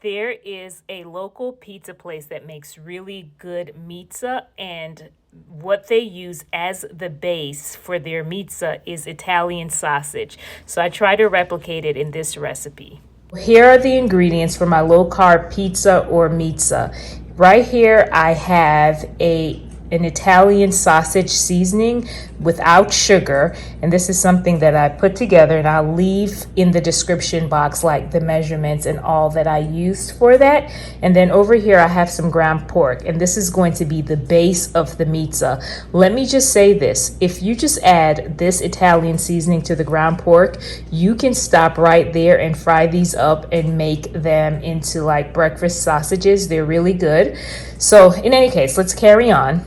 There is a local pizza place that makes really good meatza, and what they use as the base for their meatza is Italian sausage. So I try to replicate it in this recipe. Here are the ingredients for my low carb pizza or meatza. Right here I have an Italian sausage seasoning without sugar, and this is something that I put together, and I'll leave in the description box like the measurements and all that I used for that. And then over here I have some ground pork, and this is going to be the base of the meatza. Let me just say this: if you just add this Italian seasoning to the ground pork, you can stop right there and fry these up and make them into like breakfast sausages. They're really good. So in any case, let's carry on.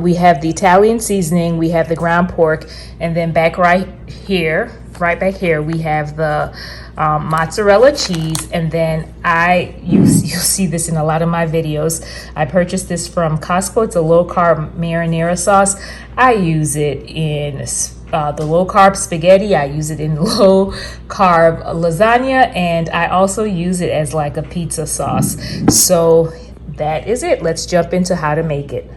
We have the Italian seasoning, we have the ground pork, and then right back here, we have the mozzarella cheese. And then you'll see this in a lot of my videos. I purchased this from Costco. It's a low carb marinara sauce. I use it in the low carb spaghetti. I use it in low carb lasagna, and I also use it as like a pizza sauce. So that is it. Let's jump into how to make it.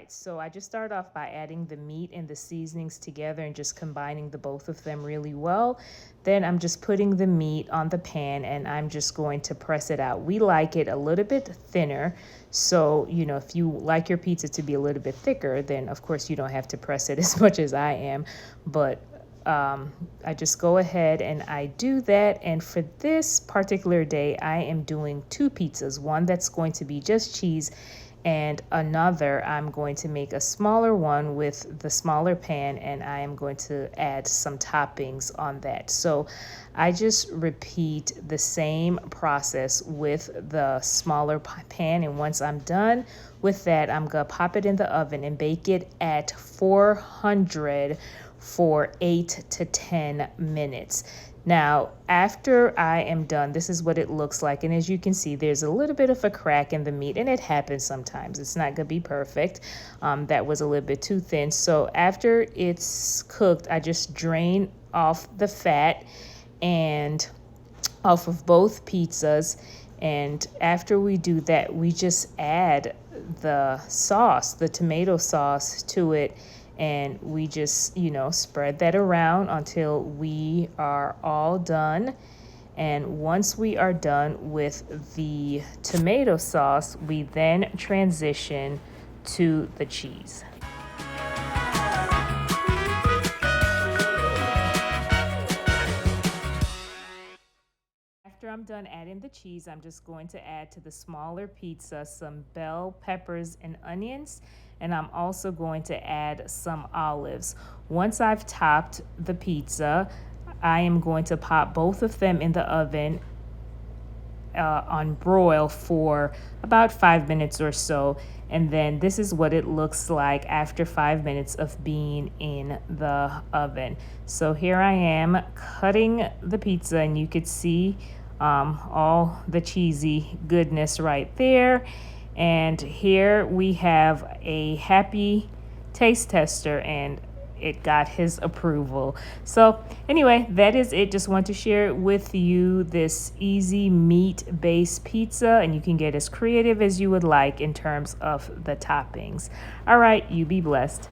So I just start off by adding the meat and the seasonings together and just combining the both of them really well. Then I'm just putting the meat on the pan and I'm just going to press it out. We like it a little bit thinner. So, if you like your pizza to be a little bit thicker, then of course you don't have to press it as much as I am. But I just go ahead and I do that. And for this particular day, I am doing two pizzas. One that's going to be just cheese, and another I'm going to make a smaller one with the smaller pan, and I am going to add some toppings on that. So I just repeat the same process with the smaller pan, and once I'm done with that, I'm gonna pop it in the oven and bake it at 400 for 8 to 10 minutes. Now, after I am done, this is what it looks like. And as you can see, there's a little bit of a crack in the meat, and it happens sometimes. It's not going to be perfect. That was a little bit too thin. So after it's cooked, I just drain off the fat and off of both pizzas. And after we do that, we just add the sauce, the tomato sauce to it. And we just, spread that around until we are all done. And once we are done with the tomato sauce, we then transition to the cheese. After I'm done adding the cheese, I'm just going to add to the smaller pizza some bell peppers and onions, and I'm also going to add some olives. Once I've topped the pizza, I am going to pop both of them in the oven on broil for about 5 minutes or so. And then this is what it looks like after 5 minutes of being in the oven. So here I am cutting the pizza, and you could see all the cheesy goodness right there. And here we have a happy taste tester, and it got his approval. So anyway, that is it. Just want to share with you this easy meat-based pizza, and you can get as creative as you would like in terms of the toppings. All right, you be blessed.